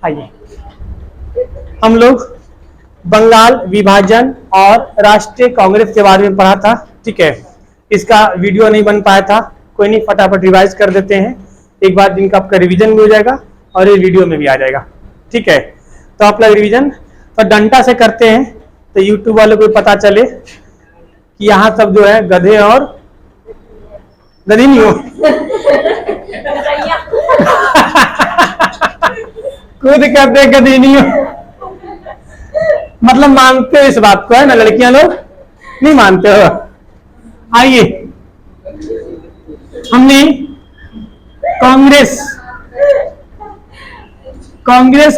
आइए, हम लोग बंगाल विभाजन और राष्ट्रीय कांग्रेस के बारे में पढ़ा था। ठीक है, इसका वीडियो नहीं बन पाया था, कोई नहीं, फटाफट रिवाइज कर देते हैं। एक बार जिनका आपका रिवीजन भी हो जाएगा और ये वीडियो में भी आ जाएगा। ठीक है, तो आप लोग रिवीजन तो डंडा से करते हैं, तो यूट्यूब वालों को पता चले कि यहाँ सब जो है गधे और गधी नहीं हो खुद कहते हैं गधी नहीं हो, मतलब मानते हो इस बात को, है ना? लड़कियां लोग नहीं मानते हो। आइए, हमने कांग्रेस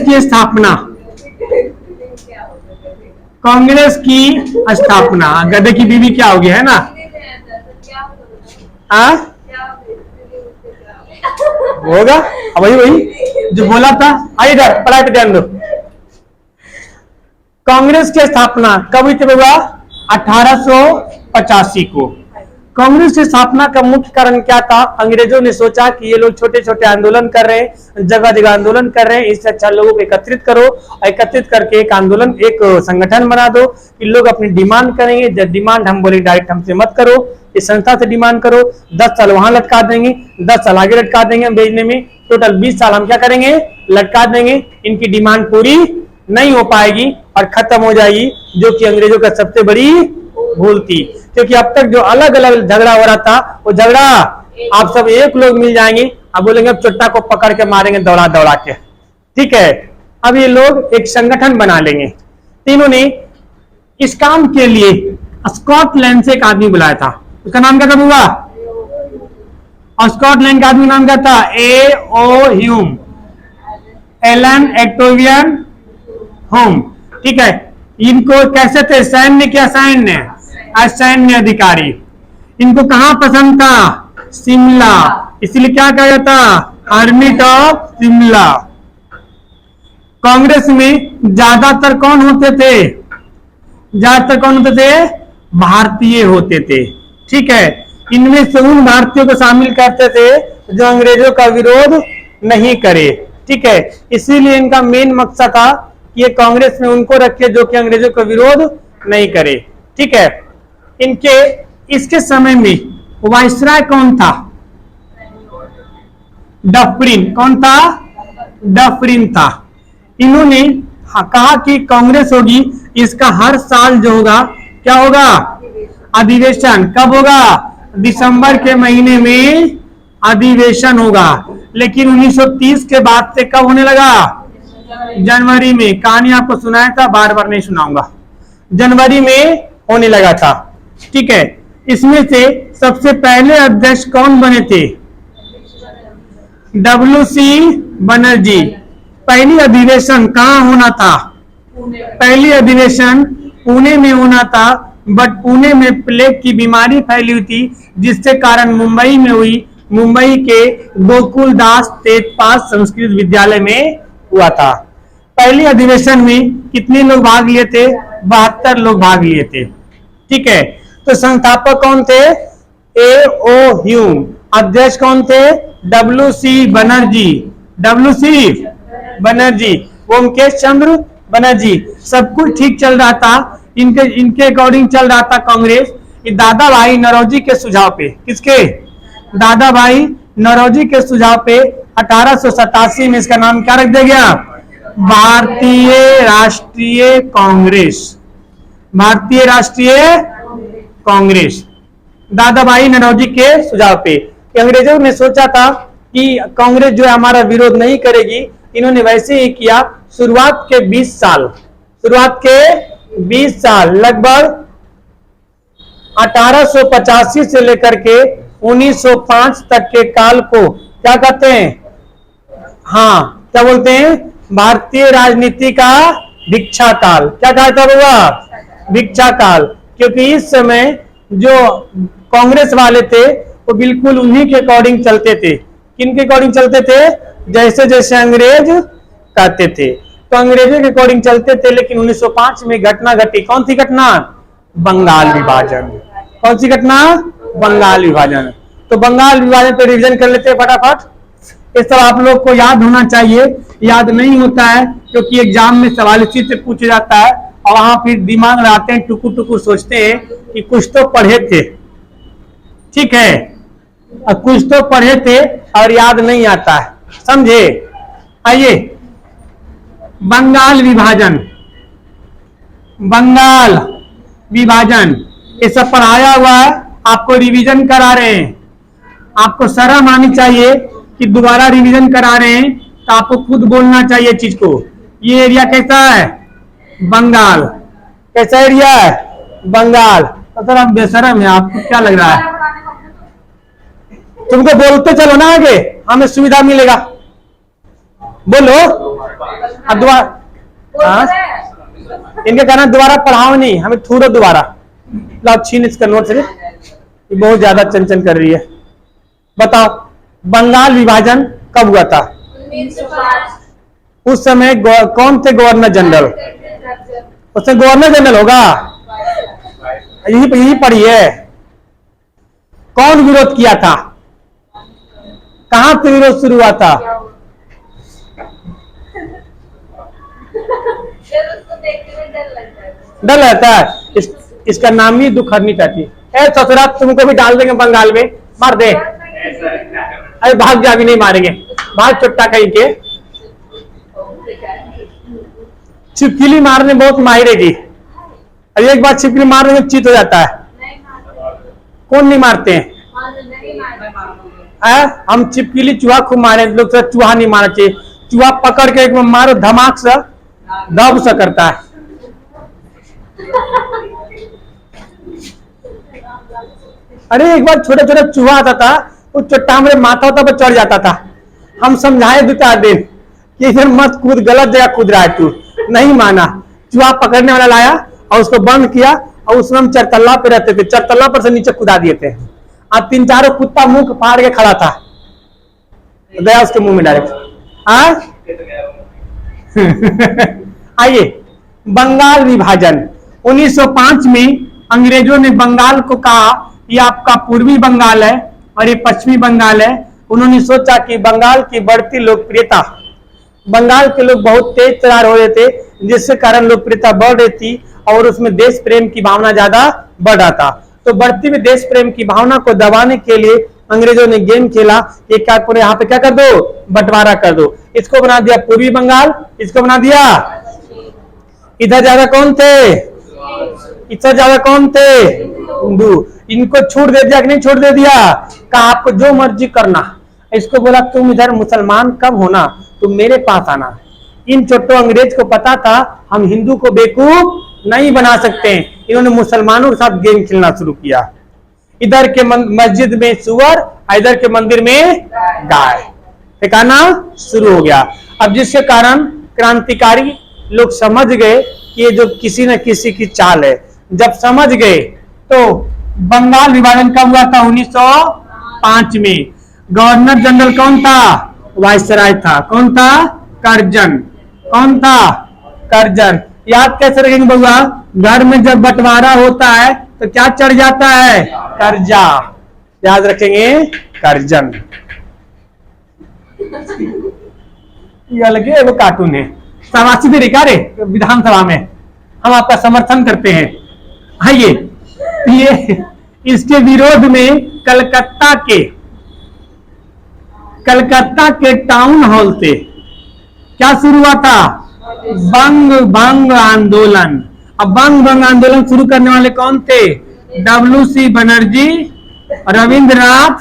की स्थापना, गधे की बीवी क्या होगी, है ना? होगा वही जो बोला था। आइए इधर पढ़ाई पे ध्यान दो। कांग्रेस की स्थापना कब हुई थी बाबा? 1885 को। कांग्रेस की स्थापना का मुख्य कारण क्या था? अंग्रेजों ने सोचा कि ये लोग छोटे छोटे आंदोलन कर रहे हैं, जगह जगह आंदोलन कर रहे हैं, इससे अच्छा लोगों को एकत्रित करो, एकत्रित करके एक आंदोलन, एक संगठन बना दो कि लोग अपनी डिमांड करेंगे। जब डिमांड हम बोले डायरेक्ट हमसे मत करो, इस संस्था से डिमांड करो, 10 साल वहां लटका देंगे, 10 साल आगे लटका देंगे हम भेजने में, टोटल 20 साल हम क्या करेंगे? लटका देंगे। इनकी डिमांड पूरी नहीं हो पाएगी और खत्म हो जाएगी, जो कि अंग्रेजों का सबसे बड़ी भूल थी। क्योंकि अब तक जो अलग अलग झगड़ा हो रहा था, वो झगड़ा आप सब एक लोग मिल जाएंगे, अब बोलेंगे अब चुट्टा को पकड़ के मारेंगे दौड़ा दौड़ा के। ठीक है, अब ये लोग एक संगठन बना लेंगे। तीनों ने इस काम के लिए स्कॉटलैंड से एक आदमी बुलाया था, उसका नाम क्या था बुआ? और स्कॉटलैंड का आदमी नाम क्या था? A.O. Hume, Allan Octavian Hume. ठीक है, इनको कैसे थे? सैन्य क्या? सैन्य, असैन्य अधिकारी। इनको कहां पसंद था? शिमला, इसलिए क्या कहा जाता? Hermit of Shimla. कांग्रेस में ज्यादातर कौन होते थे? ज्यादातर कौन होते थे? भारतीय होते थे। ठीक है, इनमें से उन भारतीयों को शामिल करते थे जो अंग्रेजों का विरोध नहीं करे। ठीक है, इसीलिए इनका मेन मकसद था कि ये कांग्रेस में उनको रखे जो कि अंग्रेजों का विरोध नहीं करे। ठीक है, इसके समय में वाइसराय कौन था? डफरिन। कौन था? डफरिन था। इन्होंने कहा कि कांग्रेस होगी, इसका हर साल जो होगा क्या होगा? अधिवेशन। कब होगा? दिसंबर के महीने में अधिवेशन होगा। लेकिन 1930 के बाद से कब होने लगा? जनवरी में। कहानी आपको सुनाया था, बार बार नहीं सुनाऊंगा। जनवरी में होने लगा था। ठीक है, इसमें से सबसे पहले अध्यक्ष कौन बने थे? WC बनर्जी। पहली अधिवेशन कहाँ होना था? पहली अधिवेशन पुणे में होना था, बट पुणे में प्लेग की बीमारी फैली हुई थी, जिसके कारण मुंबई में हुई। मुंबई के गोकुलदास तेजपाल संस्कृत विद्यालय में हुआ था। पहली अधिवेशन में कितने लोग भाग लिए थे? 72 लोग भाग लिए थे। ठीक है, तो संस्थापक कौन थे? A.O. ह्यूम। अध्यक्ष कौन थे? WC बनर्जी। WC बनर्जी, ओमकेश चंद्र बनर्जी। सब कुछ ठीक चल रहा था, इनके अकॉर्डिंग चल रहा था कांग्रेस। दादा भाई नौरोजी के सुझाव पे, किसके? दादा भाई नौरोजी के सुझाव पे 1887 में इसका नाम क्या रख दिया गया? भारतीय राष्ट्रीय कांग्रेस। भारतीय राष्ट्रीय कांग्रेस, दादा भाई नौरोजी के सुझाव पे। अंग्रेजों ने सोचा था कि कांग्रेस जो है हमारा विरोध नहीं करेगी, इन्होंने वैसे ही किया। शुरुआत के 20 साल लगभग 1885 से लेकर के 1905 तक के काल को क्या कहते हैं? हाँ, क्या बोलते हैं? भारतीय राजनीति का भिक्षा काल। क्या कहता हुआ? भिक्षा काल। क्योंकि इस समय जो कांग्रेस वाले थे वो बिल्कुल उन्हीं के अकॉर्डिंग चलते थे। किन के अकॉर्डिंग चलते थे? जैसे जैसे अंग्रेज कहते थे, तो अंग्रेजों के अकॉर्डिंग चलते थे। लेकिन 1905 में घटना घटी। कौन सी घटना? बंगाल विभाजन। कौन सी घटना? बंगाल विभाजन। तो बंगाल विभाजन पे रिवीजन कर लेते हैं फटाफट। ये सब आप लोग को याद होना चाहिए। याद नहीं होता है, क्योंकि एग्जाम में सवाल इसी से पूछा जाता है और वहां फिर दिमाग लगाते हैं, टुकुर टुकुर सोचते हैं कि कुछ तो पढ़े थे, ठीक है, और कुछ तो पढ़े थे और याद नहीं आता है, समझे। आइए, बंगाल विभाजन, बंगाल विभाजन ये सब पढ़ाया हुआ है, आपको रिवीजन करा रहे हैं। आपको शर्म आनी चाहिए कि दोबारा रिवीजन करा रहे हैं, तो आपको खुद बोलना चाहिए चीज को। ये एरिया कैसा है? बंगाल। कैसा एरिया है? बंगाल। तो सर हम बेशरम है, आपको क्या लग रहा है? तुमको बोलते चलो ना, आगे हमें सुविधा मिलेगा। बोलो अब दोबारा, इनके कहना दोबारा पढ़ाओ नहीं, हमें थोड़ा दोबारा लाओ, छीन इसका नोट से, ये बहुत ज्यादा चंचन कर रही है। बताओ, बंगाल विभाजन कब हुआ था? उस समय कौन थे गवर्नर जनरल? उसमें गवर्नर जनरल होगा, यही पढ़िए। कौन विरोध किया था? कहां से विरोध शुरू हुआ था? डर लगता है, इसका नाम ही दुखहरनी टाटी। ससुरा तुमको भी डाल देंगे बंगाल में, मार दे। अरे भाग जा, भी नहीं मारेंगे, भाग चुट्टा कहीं के। छिपकली मारने बहुत माहिर है जी, अरे एक बार छिपकली मारने में चित हो जाता है। कौन नहीं मारते हैं? हम छिपकली चूहा खूब मारे, लोग तो चूहा नहीं मारना चाहिए। चूहा पकड़ के एक मारो, धमाक से दब सा करता है। अरे एक बार छोटा छोटा चूहा आता था, वो चट्टान मेरे माथा होता पर चढ़ जाता था। हम समझाए 2-4 दिन कि इधर मत कूद, गलत जगह कूद रहा है तू, नहीं माना। चूहा पकड़ने वाला लाया और उसको बंद किया, और उसमें हम 4 तल्ला पे रहते थे, 4 तल्ला पर से नीचे कूदा दिए थे। अब 3-4 कुत्ता मुंह फाड़ के खड़ा था, गया उसके मुंह में डायरेक्ट। आइए, बंगाल विभाजन 1905 में अंग्रेजों ने बंगाल को कहा ये आपका पूर्वी बंगाल है और ये पश्चिमी बंगाल है। उन्होंने सोचा कि बंगाल की बढ़ती लोकप्रियता, बंगाल के लोग बहुत तेज तरार हो रहे थे, जिसके कारण लोकप्रियता बढ़ रही थी और उसमें देश प्रेम की भावना ज्यादा बढ़ रहा था। तो बढ़ती हुई देश प्रेम की भावना को दबाने के लिए अंग्रेजों ने गेम खेला, एक यहाँ पे क्या कर दो, बंटवारा कर दो। इसको बना दिया पूर्वी बंगाल, इसको बना दिया। इधर ज्यादा कौन थे? इधर ज्यादा कौन थे? हिंदू। इनको छूट दे दिया कि नहीं छूट दे दिया? कहा आपको जो मर्जी करना। इसको बोला तुम इधर मुसलमान कब होना, तुम मेरे पास आना। इन छोटो अंग्रेज को पता था हम हिंदू को बेवकूफ नहीं बना सकते, इन्होंने मुसलमानों के साथ गेम खेलना शुरू किया। इधर के मस्जिद में सुअर, इधर के मंदिर में गाय ठिकाना शुरू हो गया। अब जिसके कारण क्रांतिकारी लोग समझ गए कि ये जो किसी न किसी की चाल है। जब समझ गए तो बंगाल विभाजन कब हुआ था? 1905 में। गवर्नर जनरल कौन था? वायसराय था। कौन था? करजन। कौन था? करजन। याद कैसे रखेंगे बउआ? घर में जब बंटवारा होता है तो क्या चढ़ जाता है? कर्जा। याद रखेंगे, करजन। ये अलग है, वो कार्टून है। शाबाशी दे रही रे विधानसभा में, हम आपका समर्थन करते हैं। आइए, ये इसके विरोध में कलकत्ता के टाउन हॉल से क्या शुरू हुआ था? बंग भंग आंदोलन। अब बंग भंग आंदोलन शुरू करने वाले कौन थे? WC बनर्जी, रविंद्रनाथ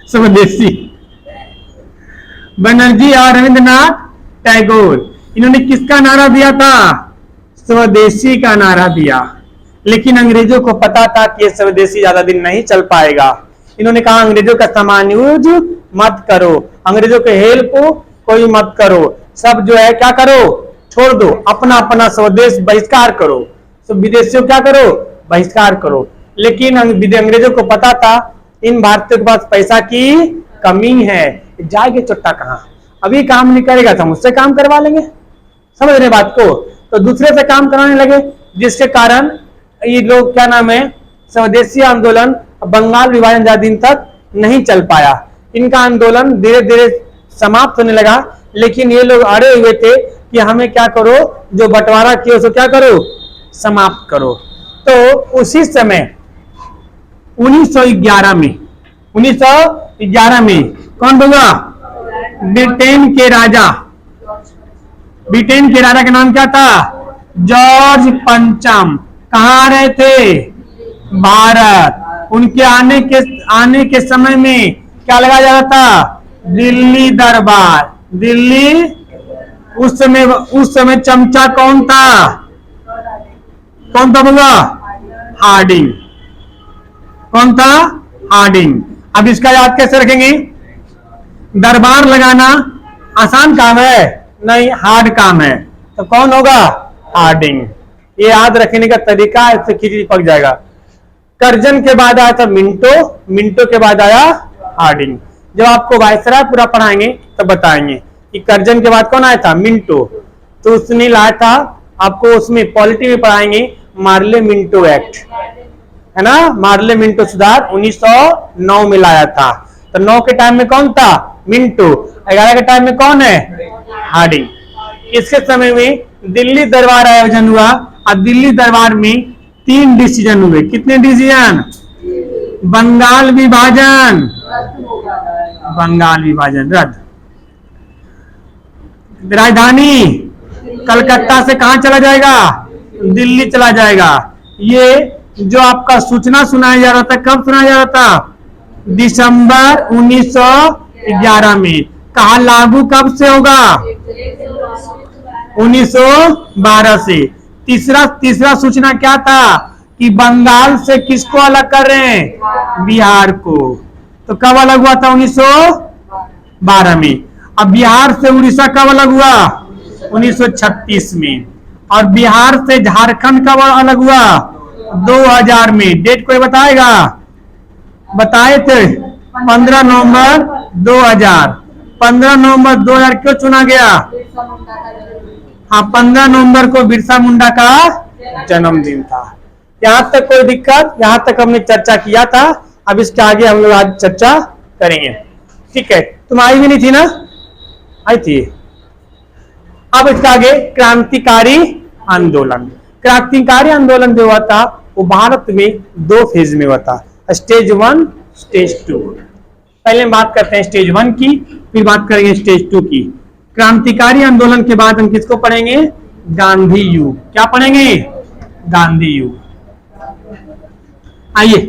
स्वदेशी, बनर्जी और रविंद्रनाथ टैगोर। इन्होंने किसका नारा दिया था? स्वदेशी का नारा दिया। लेकिन अंग्रेजों को पता था कि ये स्वदेशी ज्यादा दिन नहीं चल पाएगा। इन्होंने कहा अंग्रेजों का सामान यूज मत करो, अंग्रेजों के हेल्प कोई मत करो, सब जो है क्या करो, छोड़ दो, अपना अपना स्वदेश बहिष्कार करो, सब विदेशियों क्या करो, बहिष्कार करो। लेकिन अंग्रेजों को पता था इन भारतीयों के पास पैसा की कमी है, जाएंगे चुट्टा कहाँ, अभी काम नहीं करेगा तो मुझसे काम करवा लेंगे। समझ रहे बात को? तो दूसरे से काम कराने लगे, जिसके कारण ये लोग क्या नाम है, स्वदेशी आंदोलन बंगाल विभाजन ज्यादा दिन तक नहीं चल पाया। इनका आंदोलन धीरे धीरे समाप्त होने लगा, लेकिन ये लोग अड़े हुए थे कि हमें क्या करो, जो बंटवारा किया उसको क्या करो, समाप्त करो। तो उसी समय 1911 में 1911 में कौन बोला, ब्रिटेन के राजा, ब्रिटेन के राजा का नाम क्या था, जॉर्ज पंचम। कहाँ आ रहे थे, भारत। उनके आने के समय में क्या लगाया जा रहा था, दिल्ली दरबार। दिल्ली, उस समय चमचा कौन था, कौन था बोला, हार्डिंग। कौन था, हार्डिंग। अब इसका याद कैसे रखेंगे, दरबार लगाना आसान काम है, नहीं हार्ड काम है, तो कौन होगा, हार्डिंग। ये याद रखने का तरीका, इससे खिचड़ी पक जाएगा। कर्जन के बाद आया था मिंटो, मिंटो के बाद आया हार्डिंग। जब आपको वायसराय पूरा पढ़ाएंगे तब बताएंगे कि कर्जन के बाद कौन आया था, मिंटो। तो उसने लाया था, आपको उसमें पॉलिटी में पढ़ाएंगे मार्ले मिंटो एक्ट, है ना। मार्ले मिंटो सुधार 1909 में लाया था। तो 9 के टाइम में कौन था, मिंटो। 11 के टाइम में कौन है, हार्डिंग। इसके समय में दिल्ली दरबार आयोजन हुआ और दिल्ली दरबार में 3 डिसीजन हुए। कितने डिसीजन, बंगाल विभाजन, बंगाल विभाजन रद्द। राजधानी कलकत्ता से कहां चला जाएगा, दिल्ली चला जाएगा। ये जो आपका सूचना सुनाया जा रहा था, कब सुनाया जा रहा था, दिसंबर 1911 में। कहा लागू कब से होगा, 1912 से। तीसरा सूचना क्या था कि बंगाल से किसको अलग कर रहे हैं, बिहार को। तो कब अलग हुआ था, 1912 में। अब बिहार से उड़ीसा कब अलग हुआ, 1936 में। और बिहार से झारखंड कब अलग हुआ, 2000 में। डेट कोई बताएगा, बताए थे 15 नवंबर 2000। 15 नवंबर 2000 क्यों चुना गया, हाँ 15 नवंबर को बिरसा मुंडा का जन्मदिन था। यहां तक कोई दिक्कत, यहां तक हमने चर्चा किया था। अब इसके आगे हम लोग आज चर्चा करेंगे, ठीक है। तुम आई भी नहीं थी ना, आई थी। अब इसके आगे क्रांतिकारी आंदोलन। क्रांतिकारी आंदोलन जो हुआ था वो भारत में 2 फेज में हुआ था, स्टेज 1, स्टेज 2। पहले हम बात करते हैं स्टेज 1 की, फिर बात करेंगे स्टेज 2 की। क्रांतिकारी आंदोलन के बाद हम किसको पढ़ेंगे, गांधी युग। क्या पढ़ेंगे, गांधी युग। आइए,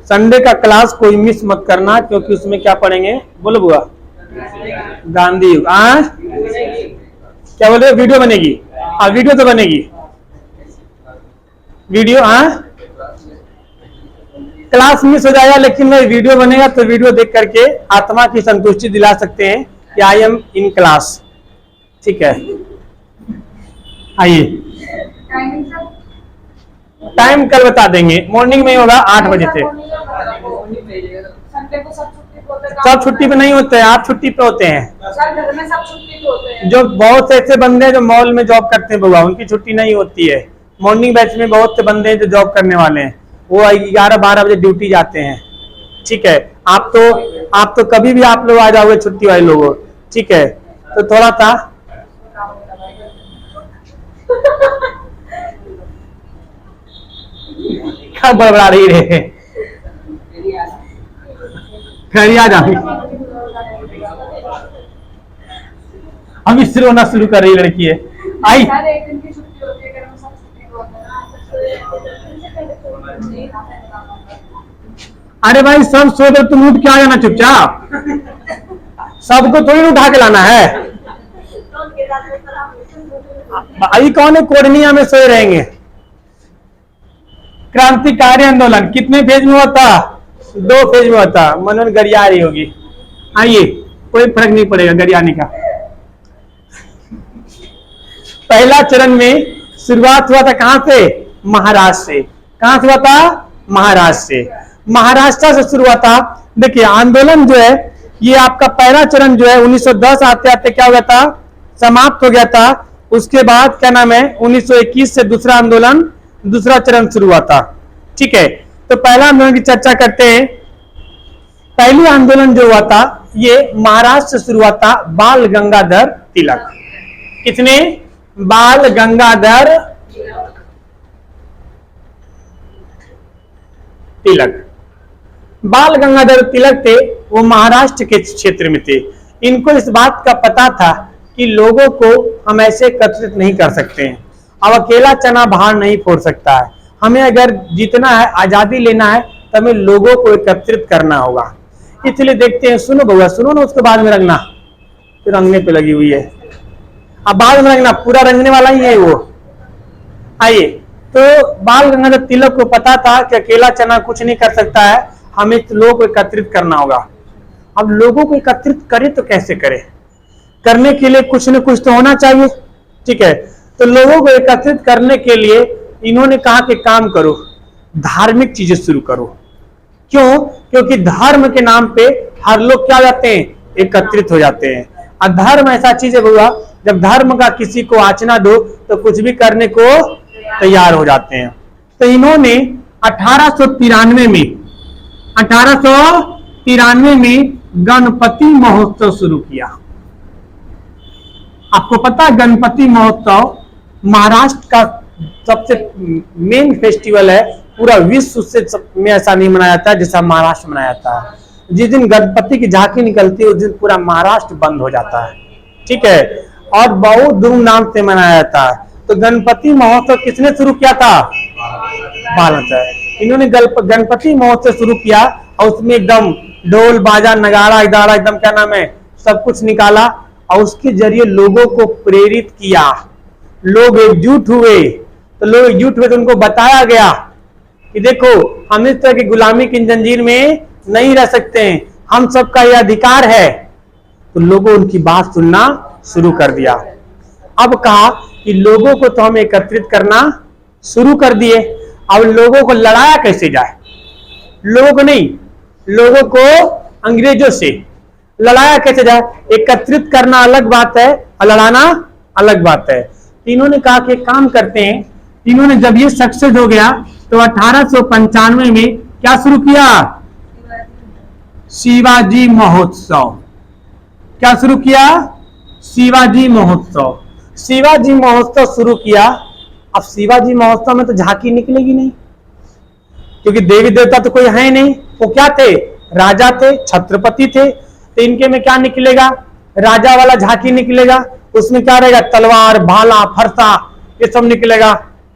संडे का क्लास कोई मिस मत करना, क्योंकि उसमें क्या पढ़ेंगे, बोलो बुआ, गांधी युग। क्या बोल रहे हो, वीडियो बनेगी, हाँ वीडियो तो बनेगी, वीडियो। क्लास मिस हो जाएगा, लेकिन भाई वीडियो बनेगा तो वीडियो देख करके आत्मा की संतुष्टि दिला सकते हैं कि आई एम इन क्लास, ठीक है। आइए, टाइम कल बता देंगे, मॉर्निंग में होगा 8 बजे से। सब छुट्टी पे नहीं होते हैं, आप छुट्टी पे होते हैं। जो बहुत से ऐसे बंदे हैं जो मॉल में जॉब करते हैं बउआ, उनकी छुट्टी नहीं होती है। मॉर्निंग बैच में बहुत से बंदे हैं जो जॉब करने वाले हैं, वो 11-12 बजे ड्यूटी जाते हैं, ठीक है। आप तो कभी भी आप लोग आ जाओगे छुट्टी वाले लोगों, ठीक है। तो थोड़ा सा क्या बड़बड़ा रही रहे, खैरिया जाओगी। अभी से रोना शुरू कर रही लड़की है। आई अरे भाई सब सो दो, तुम उठ के आ जाना चुपचाप, सबको थोड़ी उठा के लाना है। अभी कौन है कोर्निया में सोए रहेंगे। क्रांतिकारी आंदोलन कितने फेज में होता, 2 फेज में होता। मनन गरिया रही होगी, आइए कोई फर्क नहीं पड़ेगा गरियाने का। पहला चरण में शुरुआत हुआ था कहां से, महाराष्ट्र से। कहां से हुआ था, महाराष्ट्र से। महाराष्ट्र से शुरू हुआ था। देखिए आंदोलन जो है ये आपका पहला चरण जो है 1910 आते आते क्या हो गया था, समाप्त हो गया था। उसके बाद क्या नाम है, 1921 से दूसरा आंदोलन, दूसरा चरण शुरू हुआ था, ठीक है। तो पहला आंदोलन की चर्चा करते हैं। पहली आंदोलन जो हुआ था ये महाराष्ट्र से शुरू हुआ था, बाल गंगाधर तिलक। कितने? बाल गंगाधर तिलक। बाल गंगाधर तिलक थे, वो महाराष्ट्र के क्षेत्र में थे। इनको इस बात का पता था कि लोगों को हम ऐसे एकत्रित नहीं कर सकते हैं, अब अकेला चना बाहर नहीं फोड़ सकता है, हमें अगर जीतना है, आजादी लेना है, तो हमें लोगों को एकत्रित करना होगा। इसलिए देखते हैं, सुनो बउआ सुनो ना, उसके बाद में रंगना, फिर रंगने पे लगी हुई है, अब बाद में रंगना, पूरा रंगने वाला ही है वो। आइए, तो बाल गंगाधर तिलक को पता था कि अकेला चना कुछ नहीं कर सकता है, हमें लोगों को एकत्रित करना होगा। अब लोगों को एकत्रित करें तो कैसे करें? करने के लिए कुछ न कुछ तो होना चाहिए, ठीक है। तो लोगों को एकत्रित करने के लिए इन्होंने कहा कि काम करो, धार्मिक चीजें शुरू करो। क्यों? क्योंकि धर्म के नाम पे हर लोग क्या हो जाते हैं? एकत्रित हो जाते हैं। और धर्म ऐसा चीज है बुआ, जब धर्म का किसी को आचना दो तो कुछ भी करने को तैयार हो जाते हैं। तो इन्होंने 1893 में गणपति महोत्सव शुरू किया। आपको पता है गणपति महोत्सव महाराष्ट्र का सबसे मेन फेस्टिवल है, पूरा विश्व से में ऐसा नहीं मनाया जाता जैसा महाराष्ट्र मनाया जाता है। जिस दिन गणपति की झांकी निकलती है उस दिन पूरा महाराष्ट्र बंद हो जाता है, ठीक है, और बहुत धूमधाम से मनाया जाता है। तो गणपति महोत्सव किसने शुरू किया था? इन्होंने गणपति महोत्सव शुरू किया और उसमें एकदम ढोल बाजा नगाड़ा इदारा एकदम क्या नाम है सब कुछ निकाला और उसके जरिए लोगों को प्रेरित किया। लोग एकजुट हुए, तो लोग एकजुट हुए तो उनको बताया गया कि देखो हम इस तरह की गुलामी की जंजीर में नहीं रह सकते हैं, हम सबका यह अधिकार है। तो लोगों उनकी बात सुनना शुरू कर दिया। अब कहा कि लोगों को तो हम एकत्रित करना शुरू कर दिए, अब लोगों को लड़ाया कैसे जाए? लोगों को नहीं, लोगों को अंग्रेजों से लड़ाया कैसे जाए? एकत्रित करना अलग बात है और लड़ाना अलग बात है। इन्होंने कहा कि काम करते हैं। इन्होंने जब ये सक्सेस हो गया तो 1895 में क्या शुरू किया? शिवाजी महोत्सव। क्या शुरू किया? शिवाजी महोत्सव। शिवाजी महोत्सव शुरू किया। अब शिवाजी महोत्सव में तो झांकी निकलेगी नहीं, क्योंकि देवी देवता तो कोई है नहीं। वो क्या थे? राजा थे, छत्रपति थे। तो इनके में क्या निकलेगा? राजा वाला झांकी निकलेगा। उसमें क्या रहेगा? तलवार, भाला, फरसा, ये सब निकलेगा,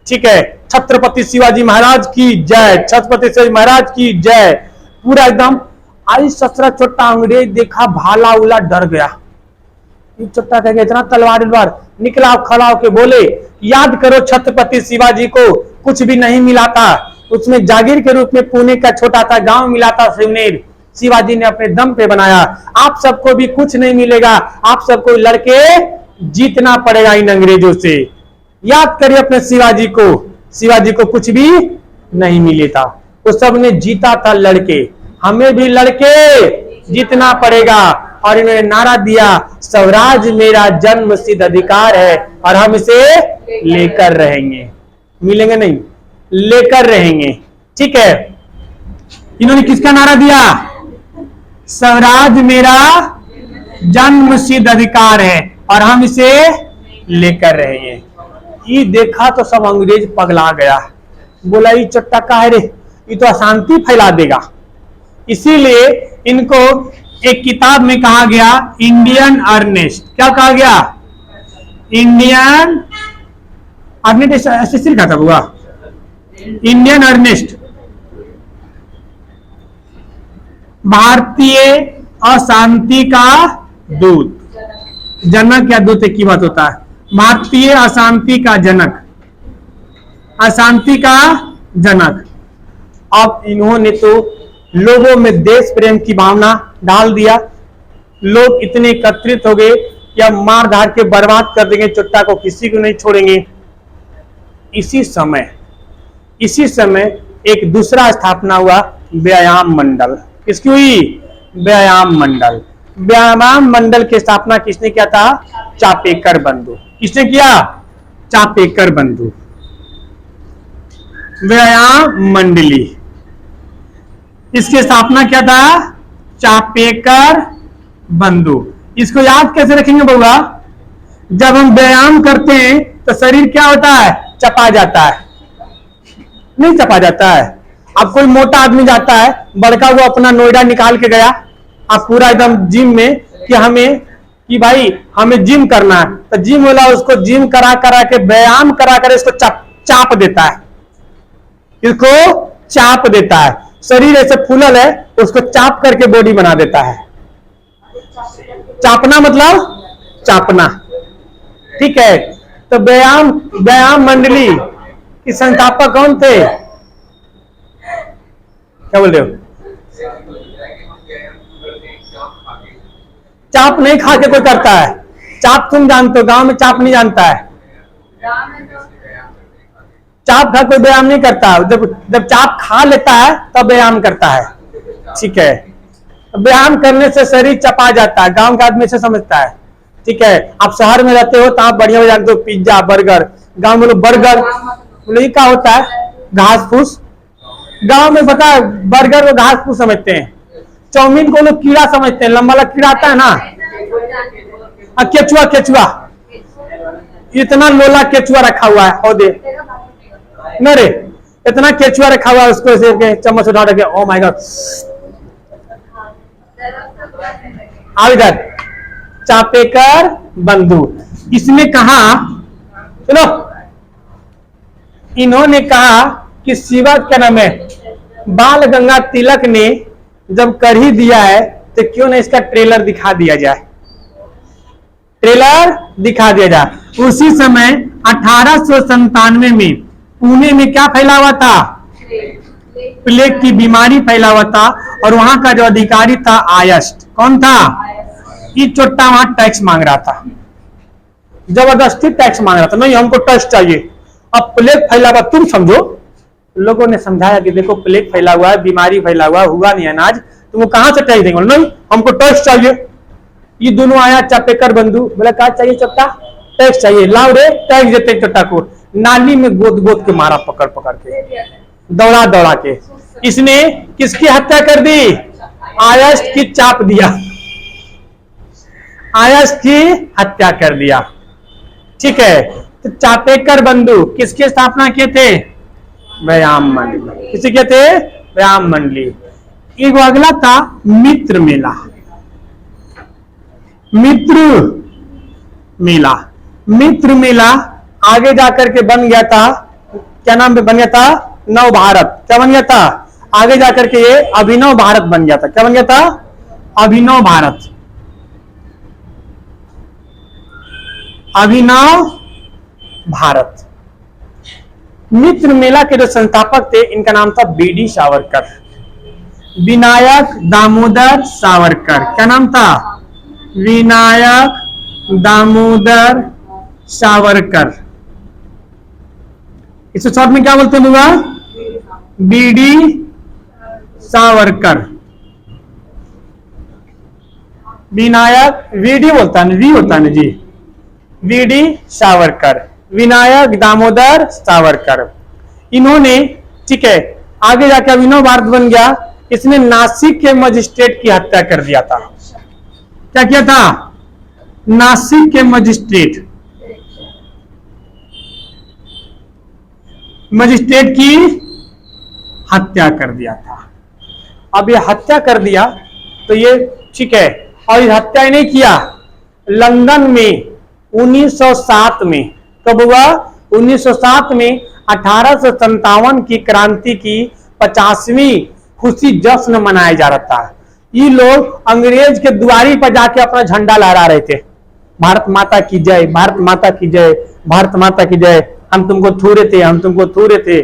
ठीक है। छत्रपति शिवाजी महाराज की जय, छत्रपति शिवाजी महाराज की जय, पूरा एकदम। आई ससरा छोटा अंग्रेज देखा भाला उला, डर गया। छोटा कह गया इतना तलवार निकला, खड़ा होके बोले याद करो छत्रपति शिवाजी को कुछ भी नहीं मिला था, उसमें जागीर के रूप में पुणे का छोटा सा गांव मिला था शिवनेर, शिवाजी ने अपने दम पे बनाया। आप सबको भी कुछ नहीं मिलेगा, आप सबको लड़के जीतना पड़ेगा इन अंग्रेजों से। याद करिए अपने शिवाजी को, शिवाजी को कुछ भी नहीं मिले था, वो सब ने जीता था लड़के, हमें भी लड़के जीतना पड़ेगा। और इन्होंने नारा दिया स्वराज मेरा जन्म सिद्ध अधिकार है और हम इसे लेकर रहेंगे। मिलेंगे नहीं, लेकर रहेंगे, ठीक है। इन्होंने किसका नारा दिया? स्वराज मेरा जन्म सिद्ध अधिकार है और हम इसे लेकर रहेंगे। ये देखा तो सब अंग्रेज पगला गया, बोला ये चट्टा का है रे, ये तो अशांति फैला देगा। इसीलिए इनको एक किताब में कहा गया इंडियन अर्नेस्ट। क्या कहा गया? इंडियन अर्नेस्ट, ऐसे लिखा था हुआ इंडियन अर्नेस्ट, भारतीय अशांति का दूत। जनक या दूत एक ही बात होता है। भारतीय अशांति का जनक, अशांति का जनक। अब इन्होंने तो लोगों में देश प्रेम की भावना डाल दिया। लोग इतने एकत्रित हो गए कि अब मार धार के बर्बाद कर देंगे, चुट्टा को किसी को नहीं छोड़ेंगे। इसी समय एक दूसरा स्थापना हुआ, व्यायाम मंडल। किसकी हुई? व्यायाम मंडल। व्यायाम मंडल की स्थापना किसने किया था? चापेकर बंधु। किसने किया? चापेकर बंधु। व्यायाम मंडली, इसकी स्थापना क्या था? चापेकर बंधु। इसको याद कैसे रखेंगे बउआ? जब हम व्यायाम करते हैं तो शरीर क्या होता है? चपा जाता है, नहीं चपा जाता है? अब कोई मोटा आदमी जाता है, बड़का वो अपना नोएडा निकाल के गया, अब पूरा एकदम जिम में कि भाई हमें जिम करना है, तो जिम वाला उसको जिम करा करा के व्यायाम करा कर इसको चाप देता है, इसको चाप देता है। शरीर ऐसे फूलल है, उसको चाप करके बॉडी बना देता है। चापना मतलब चापना, ठीक है। तो व्यायाम मंडली के संस्थापक कौन थे? क्या बोल रहे हो? चाप नहीं खा के कोई करता है। चाप तुम जानते हो, गांव में चाप नहीं जानता है। चाप खा कोई व्यायाम नहीं करता, जब चाप खा लेता है तब व्यायाम करता है, ठीक है। व्यायाम करने से शरीर चपा जाता है, गांव का आदमी से समझता है, ठीक है। आप शहर में रहते हो तो आप बढ़िया जानते हो, पिज्जा बर्गर। गांव में लोग बर्गर बोले क्या होता है? घास फूस। गांव में पता है बर्गर को घास फूस समझते हैं, चाउमीन को लोग कीड़ा समझते हैं, लंबा लंबा कीड़ा आता है ना, केचुआ इतना लोला केचुआ रखा हुआ है, दे न रे, इतना केचुआ रखा हुआ है, उसको ऐसे चम्मच उठा के, ओ माय गॉड। आओ इधर, चापेकर बंधु। इसने कहा, सुनो, इन्होंने कहा कि शिवा क्या नाम है, बाल गंगा तिलक ने जब कर ही दिया है तो क्यों ना इसका ट्रेलर दिखा दिया जाए, ट्रेलर दिखा दिया जाए। उसी समय 1897 में पुणे में क्या फैला हुआ था? प्लेग की बीमारी फैला हुआ था, और वहां का जो अधिकारी था आयस्ट, कौन था? ये चोट्टा वहां टैक्स मांग रहा था, जबरदस्ती टैक्स मांग रहा था, नहीं हमको टैक्स चाहिए। अब प्लेग फैला हुआ, तुम समझो, लोगों ने समझाया कि देखो प्लेग फैला हुआ है, बीमारी फैला हुआ, हुआ नहीं अनाज, तुमको कहां से टैक्स देंगे? नहीं हमको टैक्स चाहिए। ये दोनों आया, चापेकर बंधु, बोला क्या चाहिए चोट्टा? टैक्स चाहिए, लाओ रे टैक्स देते चोट्टा को। नाली में गोद के मारा, पकड़ के, दौड़ा के। इसने किसकी हत्या कर दी? आयस्ट की चाप दिया, आयस्ट की हत्या कर दिया, ठीक है। तो चापेकर बंधु किसकी स्थापना किए थे? व्यायाम मंडली। किसी के थे? व्यायाम मंडली। एक अगला था मित्र मेला। मित्र मेला आगे जाकर के बन गया था, क्या नाम बन गया था? नव भारत। क्या बन गया था? आगे जाकर के ये अभिनव भारत बन गया था। क्या बन गया था? अभिनव भारत। अभिनव भारत। मित्र मेला के जो संस्थापक थे, इनका नाम था बीडी सावरकर, विनायक दामोदर सावरकर। क्या नाम था? विनायक दामोदर सावरकर। इसे शॉर्ट में क्या बोलते हैं? बीडी सावरकर। विनायक, वीडी बोलता है, वी होता है ना जी, वीडी सावरकर, विनायक दामोदर सावरकर। इन्होंने, ठीक है, आगे जाकर अभिनव भारत बन गया। इसने नासिक के मजिस्ट्रेट की हत्या कर दिया था। क्या किया था? नासिक के मजिस्ट्रेट की हत्या कर दिया था। अब ये हत्या कर दिया तो ये ठीक है, और ये हत्या ही नहीं किया, लंदन में 1907 में, कब हुआ? 1907 में 1857 की क्रांति की 50वीं खुशी जश्न मनाया जा रहा था। ये लोग अंग्रेज के दुआरी पर जाके अपना झंडा लहरा रहे थे, भारत माता की जय, भारत माता की जय, भारत माता की जय, हम तुमको थूरे थे, हम तुमको थूरे थे,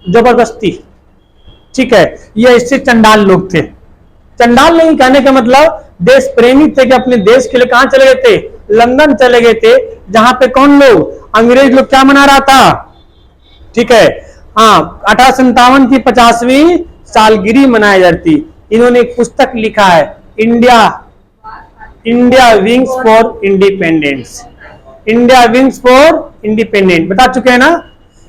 जबरदस्ती, ठीक है। ये ऐसे चंडाल लोग थे। चंडाल नहीं कहने का मतलब देश प्रेमी थे कि अपने देश के लिए कहां चले गए थे? लंदन चले गए थे, जहां पे कौन लोग? अंग्रेज लोग क्या मना रहा था, ठीक है। हाँ, 1857 की 50वीं सालगिरह मनाई जाती। इन्होंने एक पुस्तक लिखा है, India wings for independence, India wings for independence, बता चुके हैं ना।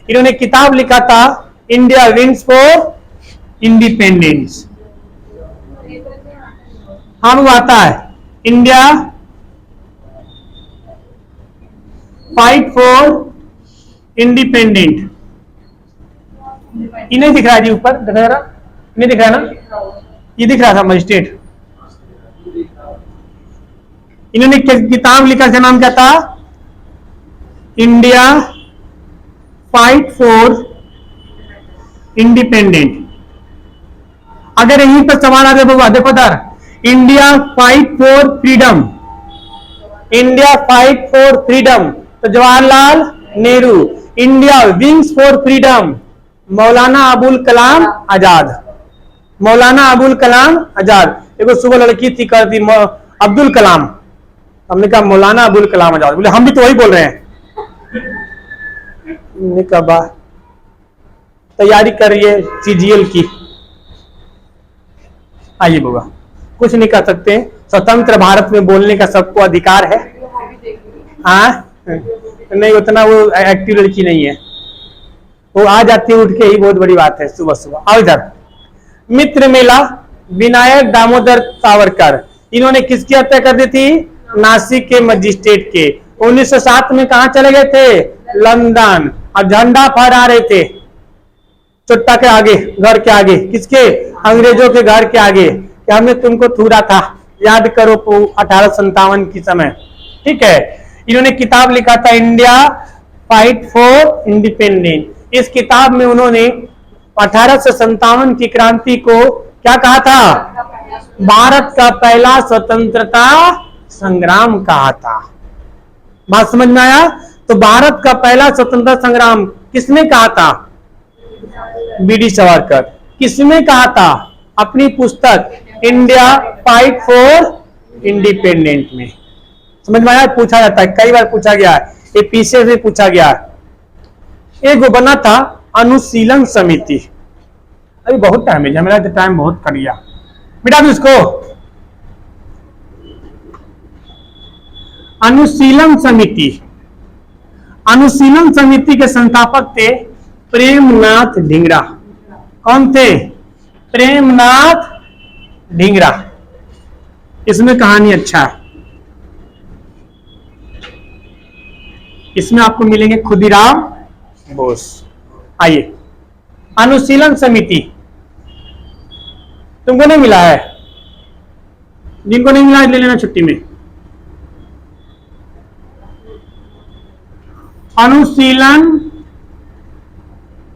इन्होंने किताब लिखा था इंडिया विंग्स फॉर इंडिपेंडेंस। हाँ वो आता है, इंडिया फाइट फॉर इंडिपेंडेंट। ये नहीं दिख रहा है जी, ऊपर दिख रहा, नहीं दिख रहा ना, ये दिख रहा था मजिस्ट्रेट। इन्होंने किताब लिखा, इसका नाम क्या था? India fight for independent. अगर यहीं पर सवाल आ जाए, देखो दर, India fight for freedom, India fight for freedom तो Jawaharlal Nehru. India wings for freedom, Maulana Abul Kalam Azad, मौलाना अबुल कलाम आजाद। देखो सुबह लड़की थी करती अब्दुल कलाम, हमने कहा मौलाना अबुल कलाम आजाद, बोले हम भी तो वही बोल रहे हैं। कहा तैयारी कर रही है सीजीएल की। आइए बाबा, कुछ नहीं कर सकते, स्वतंत्र भारत में बोलने का सबको अधिकार है। हाँ नहीं, उतना वो एक्टिव लड़की नहीं है, वो आ जाती है उठ के ही, बहुत बड़ी बात है सुबह सुबह। आओ इधर, मित्र मेला, विनायक दामोदर सावरकर, इन्होंने किसकी हत्या कर दी थी? नासिक के मजिस्ट्रेट के। 1907 में कहा चले गए थे? लंदन। और झंडा फहरा रहे थे चुट्टा के आगे, घर के आगे, किसके? अंग्रेजों के घर के आगे, कि हमने तुमको थूरा था, याद करो 1857 की समय। ठीक है, इन्होंने किताब लिखा था इंडिया फाइट फॉर इंडिपेंडेंट। इस किताब में उन्होंने 1857 की क्रांति को क्या कहा था? भारत का पहला स्वतंत्रता संग्राम कहा था। बात समझ में आया? तो भारत का पहला स्वतंत्रता संग्राम किसने कहा था? बीडी सावरकर। किसने कहा था? अपनी पुस्तक इंडिया फाइट फॉर इंडिपेंडेंट में। समझ में आया? पूछा जाता है, कई बार पूछा गया है, ये पीछे से पूछा गया है। एक वो बना था अनुशीलन समिति, अभी बहुत टाइम है, मेरा टाइम बहुत कट गया, मिटा दो इसको। अनुशीलन समिति, अनुशीलन समिति के संस्थापक थे प्रेमनाथ ढींगरा। कौन थे? प्रेमनाथ ढींगरा। इसमें कहानी अच्छा है, इसमें आपको मिलेंगे खुदीराम बोस। आइए, अनुशीलन समिति तुमको नहीं मिला है? जिनको नहीं मिला है ले लेना छुट्टी में। अनुशीलन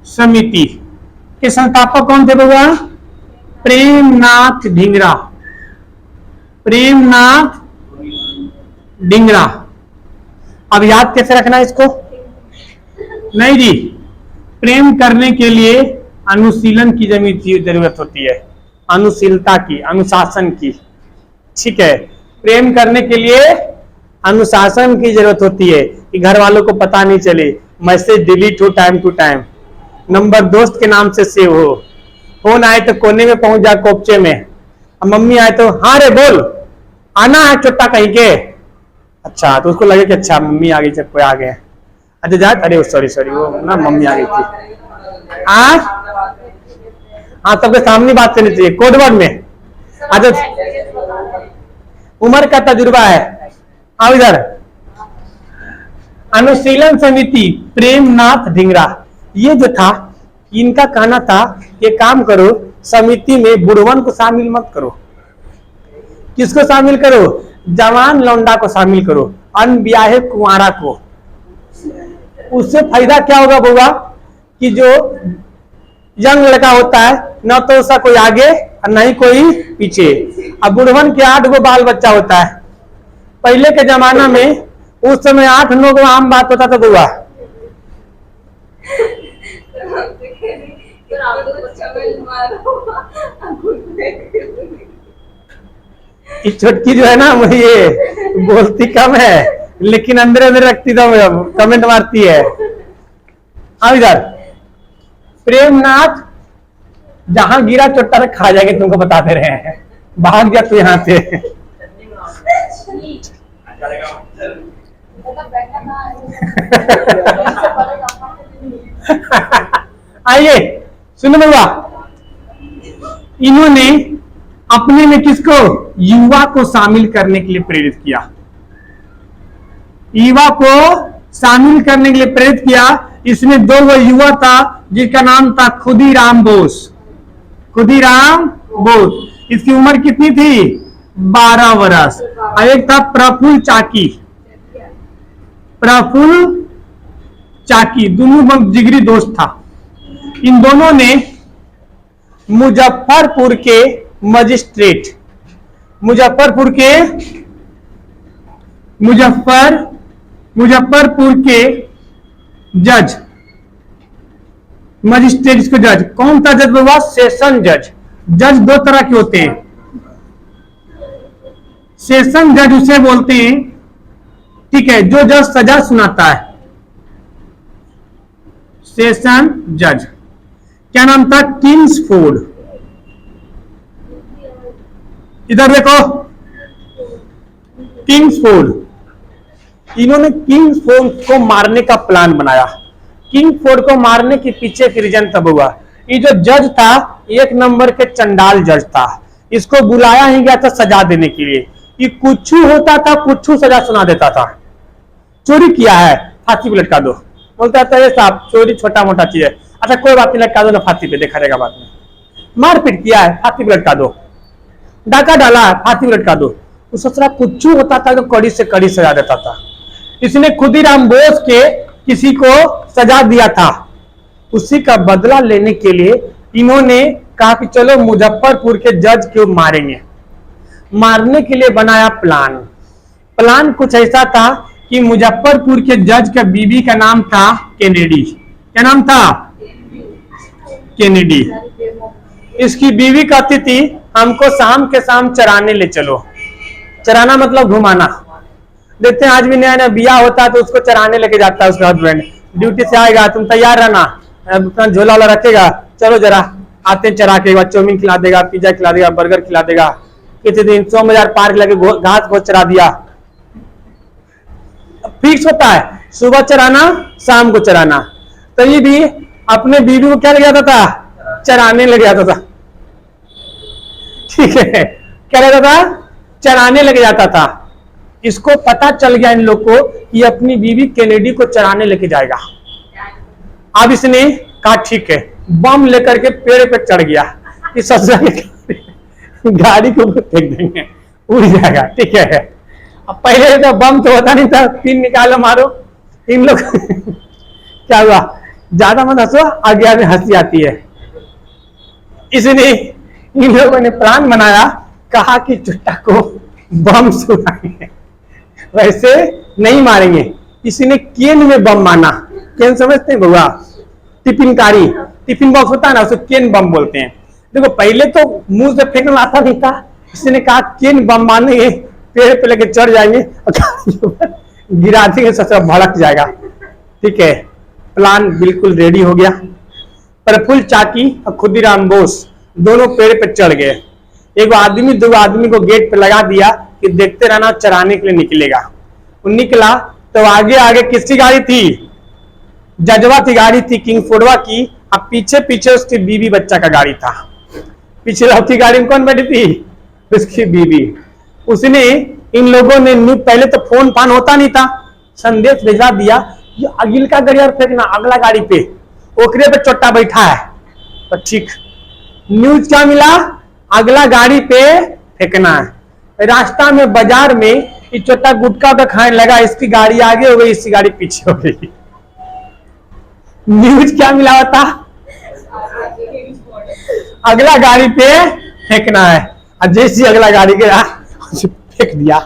समिति के संस्थापक कौन थे बाबा? प्रेमनाथ ढींगरा। प्रेमनाथ ढींगरा। अब याद कैसे रखना है इसको? नहीं जी, प्रेम करने के लिए अनुशीलन की जरूरत होती है, अनुशीलता की, अनुशासन की। ठीक है, प्रेम करने के लिए अनुशासन की जरूरत होती है कि घर वालों को पता नहीं चले, मैसेज डिलीट हो टाइम टू टाइम, नंबर दोस्त के नाम से सेव हो, फोन आए तो कोने में पहुंच जा कोपचे में, अब मम्मी आए तो हाँ रे बोल, आना है चुट्टा कहीं के, अच्छा तो उसको लगे कि अच्छा मम्मी आ गई, जब कोई आ गए, अच्छा जा, अरे सॉरी सॉरी वो ना मम्मी आ गई थी। हाँ सबके सामने बात करनी चाहिए कोड वर्ड में। अच्छा उम्र का तजुर्बा है। आओ इधर, अनुशीलन समिति प्रेमनाथ ढींगरा, ये जो था इनका कहना था कि काम करो समिति में बुढ़वन को शामिल मत करो। किसको शामिल करो? जवान लौंडा को शामिल करो, अनब्याहे कुंवारा को। उससे फायदा क्या होगा बुआ कि जो यंग लड़का होता है न तो उसका कोई आगे और न ही कोई पीछे। अब बुढ़वन के 8 गो बाल बच्चा होता है। पहले के जमाना में उस समय 8-9 गो आम बात होता था बुआ। छोटकी जो है ना ये बोलती कम है लेकिन अंदर अंदर रखती तो कमेंट मारती है। अब इधर प्रेमनाथ जहां गिरा चोट्टा से खा जाएंगे, तुमको बताते रहे हैं, भाग जा तू यहां से। आइए सुनो बाबा, इन्होंने अपने में किसको? युवा को शामिल करने के लिए प्रेरित किया। युवा को शामिल करने के लिए प्रेरित किया। इसमें दो वो युवा था जिसका नाम था खुदीराम बोस। खुदीराम बोस, इसकी उम्र कितनी थी? 12 वर्ष। और एक था प्रफुल्ल चाकी। प्रफुल्ल चाकी, दोनों जिगरी दोस्त था। इन दोनों ने मुजफ्फरपुर के मजिस्ट्रेट, मुजफ्फरपुर के जज, मजिस्ट्रेट को जज, कौन सा जज हुआ? सेशन जज। जज दो तरह के होते हैं। सेशन जज उसे बोलते हैं, ठीक है, जो जज सजा सुनाता है, सेशन जज। क्या नाम था? किंग्सफोर्ड। इधर देखो, किंग्सफोर्ड। इन्होंने किंग्सफोर्ड को मारने का प्लान बनाया। किंग्सफोर्ड को मारने के पीछे की रीजन तब हुआ, ये जो जज था एक नंबर के चंडाल जज था। इसको बुलाया ही गया था सजा देने के लिए। ये कुछ होता था, कुछ सजा सुना देता था। चोरी किया है, फांसी पे लटका दो। बोलता था ये साहब चोरी छोटा मोटा चीज है, अच्छा कोई बात नहीं, लटका दो ना फांसी पे, देखा जाएगा बाद में। मारपीट किया है, फांसी पे लटका दो। डाका डाला है, फांसी पे लटका दो। तो ससुरा कुछ होता था तो कड़ी से कड़ी सजा देता था। इसने खुदीराम बोस के किसी को सजा दिया था, उसी का बदला लेने के लिए इन्होंने कहा कि चलो मुजफ्फरपुर के जज को मारेंगे। मारने के लिए बनाया प्लान। प्लान कुछ ऐसा था कि मुजफ्फरपुर के जज का बीवी का नाम था केनेडी। क्या नाम था? केनेडी। इसकी बीवी कहती थी हमको शाम के शाम चराने ले चलो। चराना मतलब घुमाना। देखते हैं आज भी नया नया बिया होता है तो उसको चराने लेके जाता है उसका हस्बैंड। ड्यूटी से आएगा, तुम तैयार रहना, अपना झोला वाला रखेगा, चलो जरा आते चरा के, एक बार चाउमीन खिला देगा, पिज्जा खिला देगा, बर्गर खिला देगा। कितने दिन 100 बाजार पार्क लगे घास घोस चरा दिया। फिक्स होता है सुबह चराना, शाम को चराना। तो ये भी अपने बीवी को क्या ले जाता था? चराने लग जाता था। ठीक है, क्या रहता था? चराने लग जाता था। इसको पता चल गया इन लोग को कि अपनी बीवी केनेडी को चराने लेके जाएगा। अब इसने कहा ठीक है, बम लेकर के पेड़ पे चढ़ गया। इस गाड़ी को फेंक देंगे, उड़ जाएगा। ठीक है, अब पहले तो बम तो होता नहीं था, पिन निकालो मारो। इन लोग क्या हुआ? ज्यादा मत हंसो, आगे में हंसी आती है। इसने इन लोगों ने प्लान बनाया, कहा कि चुट्टा को बम सुनाएंगे, वैसे नहीं मारेंगे। किसी ने केन में बम माना। केन समझते हैं बउआ? टिफिनकारी, टिफिन बॉक्स होता है ना, उसे केन बम बोलते हैं। देखो पहले तो मुंह से फेंकना आता नहीं था, किसी ने कहा केन बम मारेंगे, पेड़ पे लेके चढ़ जाएंगे और गिरा देंगे, ससुर भड़क जाएगा। ठीक है, प्लान बिल्कुल रेडी हो गया। प्रफुल्ल चाकी और खुदीराम बोस दोनों पेड़ पे चढ़ गए। एक आदमी दो आदमी को गेट पे लगा दिया कि देखते रहना, चराने के लिए निकलेगा। वो निकला तो आगे आगे किसकी गाड़ी थी? जजवा की गाड़ी थी, किंग्सफोर्डवा की। अब पीछे पीछे उसकी बीवी बच्चा का गाड़ी था। पीछे लौकी गाड़ी में कौन बैठी थी? उसकी बीवी। उसने इन लोगों ने पहले तो फोन फान होता नहीं था, संदेश भेजा दिया, ये अगिल का गाड़ी और फेंकना अगला गाड़ी पे, ओकरे पे चोट्टा बैठा है। तो ठीक, न्यूज क्या मिला? अगला गाड़ी पे फेंकना है। रास्ता में बाजार में ये चोट्टा गुटखा पे खाने लगा, इसकी गाड़ी आगे हो गई, इसकी गाड़ी पीछे हो गई। न्यूज क्या मिला होता? अगला गाड़ी पे फेंकना है। और जैसे अगला गाड़ी गया फेंक दिया।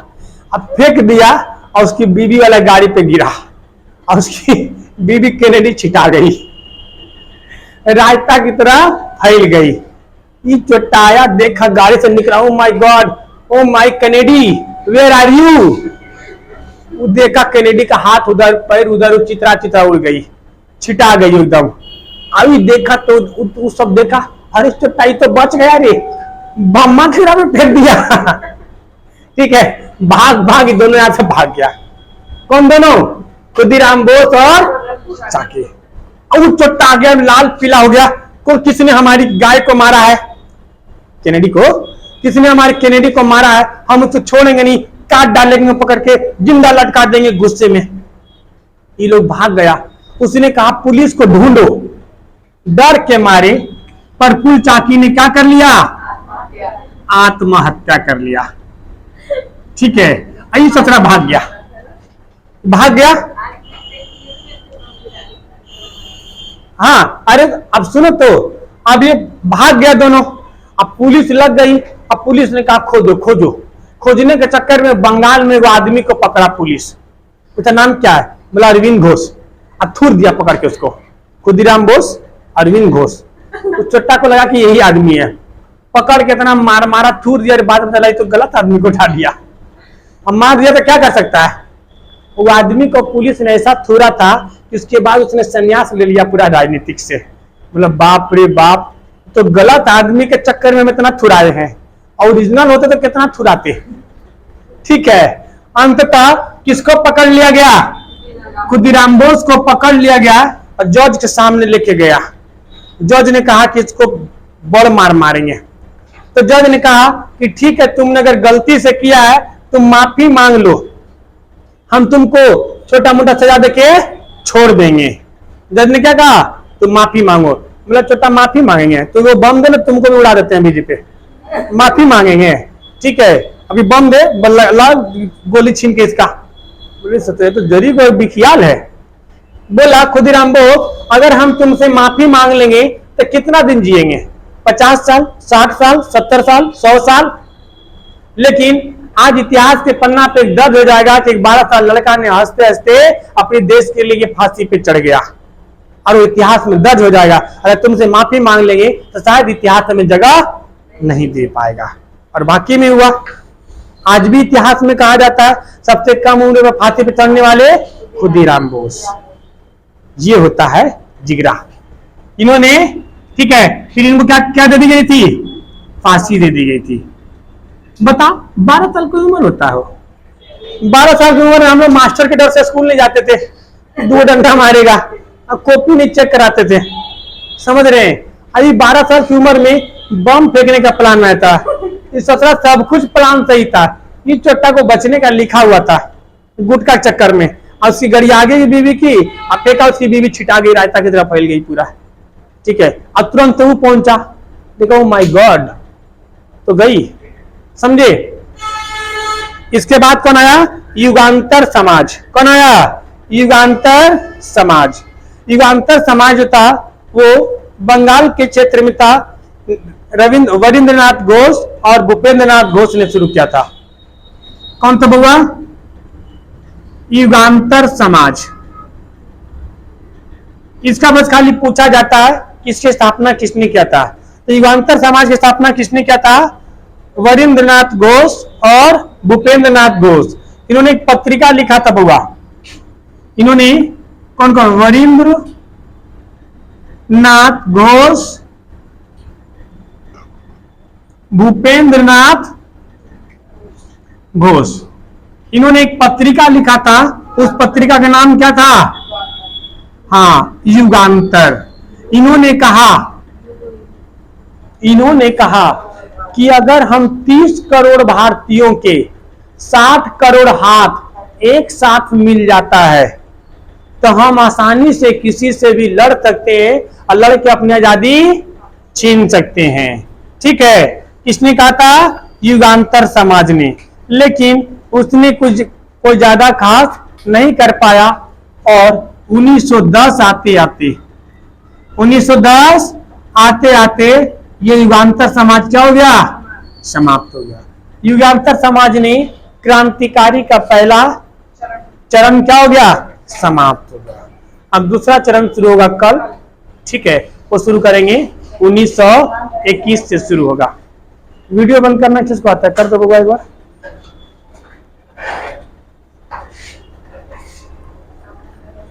अब फेंक दिया और उसकी बीवी वाला गाड़ी पे गिरा और उसकी बीवी केनेडी छिटा गई, रास्ता की तरह फैल गई। ये चोट्टा आया, देखा गाड़ी से निकला, oh my God, oh my Kennedy, where are you? वो देखा केनेडी का हाथ उधर, पैर उधर, वो चित्रा चित्रा उड़ गई, छिटा गई एकदम। अभी देखा तो सब देखा, अरे चोट्टा ये तो बच गया रे, बम्मा खिरा में फेंक दिया। ठीक है, भाग भाग दोनों यहां से भाग गया। कौन दोनों? खुदीराम बोस और चाकी। और वो चोट्टा आ गया, लाल पीला हो गया, को किसने हमारी गाय को मारा है? केनेडी को किसने हमारे कैनेडी को मारा है, हम उसको छोड़ेंगे नहीं, काट डालेंगे पकड़ के, जिंदा लटका देंगे गुस्से में। ये लोग भाग गया। उसने कहा पुलिस को ढूंढो। डर के मारे प्रफुल्ल चाकी ने क्या कर लिया, आत्महत्या कर लिया। ठीक है, आई ससुरा भाग गया, भाग गया। हाँ, अरे अब सुनो तो, अब ये भाग गया दोनों। अब पुलिस लग गई। अब पुलिस ने कहा खोजो खोजो। खोजने के चक्कर में बंगाल में वो आदमी को पकड़ा पुलिस। उसका नाम क्या है, बोला अरविंद घोष। अब थूर दिया पकड़ के उसको, खुदीराम बोस, अरविंद घोष। उस चोट्टा को लगा कि यही आदमी है। पकड़ के इतना मारा थूर दिया। बाद में चला तो गलत आदमी को उठा दिया। अब मार दिया तो क्या कर सकता है। वो आदमी को पुलिस ने ऐसा थूरा था कि उसके बाद उसने संन्यास ले लिया पूरा राजनीतिक से। मतलब बाप रे बाप, तो गलत आदमी के चक्कर में इतना थुराए हैं। ओरिजिनल होते तो कितना थुराते। ठीक है, अंततः किसको पकड़ लिया गया, खुदीराम बोस को पकड़ लिया गया और जज के सामने लेके गया। जज ने कहा कि इसको बड़ मार मारेंगे। तो जज ने कहा कि ठीक है, तुमने अगर गलती से किया है तुम माफी मांग लो, हम तुमको छोटा मोटा सजा देके छोड़ देंगे। जज ने क्या कहा, तुम माफी मांगो। बोला छोटा माफी मांगेंगे तो वो बम दे ना, तुमको भी उड़ा देते हैं बीजेपी पे, माफी मांगेंगे। ठीक है, अभी बम दे, गोली छीन के इसका। बोले सत्य तो जरी को बिखियाल है। बोला खुदीराम बोस, अगर हम तुमसे माफी मांग लेंगे तो कितना दिन जिएंगे, 50 साल, 60 साल, 70 साल, 100 साल। लेकिन आज इतिहास के पन्ना पे दर्ज हो जाएगा कि एक 12 साल लड़का ने हंसते हंसते अपने देश के लिए फांसी पे चढ़ गया, और वो इतिहास में दर्ज हो जाएगा। अगर तुमसे माफी मांग लेंगे तो शायद इतिहास हमें जगह नहीं दे पाएगा। और बाकी में हुआ। आज भी इतिहास में कहा जाता है सबसे कम उम्र में फांसी पे चढ़ने वाले खुदीराम बोस। ये होता है जिगरा। इन्होंने, ठीक है, फिर इनको क्या क्या दे दी गई थी, फांसी दे दी गई थी। बता, 12 साल की उम्र होता है। 12 साल की उम्र में हम लोग मास्टर के डर से स्कूल नहीं जाते थे, 2 डंडा मारेगा, अब कॉपी नहीं चेक कराते थे। समझ रहे हैं। अभी 12 साल की उम्र में बम फेंकने का प्लान में था। इस ससुरा सब कुछ प्लान सही था। इस चोट्टा को बचने का लिखा हुआ था गुटका चक्कर में। और उसकी गड़ी आगे की बीवी की, अब फेंका, उसकी बीवी छिटा गई, रायता की तरह फैल गई पूरा। ठीक है, अब तुरंत वो पहुंचा, देखो माय गॉड, तो गई। समझे। इसके बाद कौन आया, युगांतर समाज। कौन आया, युगांतर समाज। युगांतर समाज जो था वो बंगाल के क्षेत्र में था। वरिंद्रनाथ घोष और भूपेंद्रनाथ घोष ने शुरू किया था। कौन था बउआ, युगांतर समाज। इसका बस खाली पूछा जाता है कि इसकी स्थापना किसने किया था। तो युगांतर समाज की स्थापना किसने किया था, वरिंद्रनाथ घोष और भूपेंद्रनाथ घोष। इन्होंने एक पत्रिका लिखा था बउआ। इन्होंने कौन कौन, वरिंद्र नाथ घोष, भूपेंद्रनाथ घोष, इन्होंने एक पत्रिका लिखा था। उस पत्रिका का नाम क्या था, हाँ, युगांतर। इन्होंने कहा कि अगर हम 30 करोड़ भारतीयों के 60 करोड़ हाथ एक साथ मिल जाता है तो हम आसानी से किसी से भी लड़ सकते हैं और लड़ के अपनी आजादी छीन सकते हैं। ठीक है, किसने कहा था, युगांतर समाज ने। लेकिन उसने कोई ज्यादा खास नहीं कर पाया। और 1910 आते आते ये युगांतर समाज क्या हो गया, समाप्त हो गया। युगांतर समाज ने क्रांतिकारी का पहला चरण क्या हो गया, समाप्त हो गया। अब दूसरा चरण शुरू होगा कल। ठीक है, वो शुरू करेंगे 1921 से शुरू होगा। वीडियो बंद करना किसको आता है, कर दो एक बार।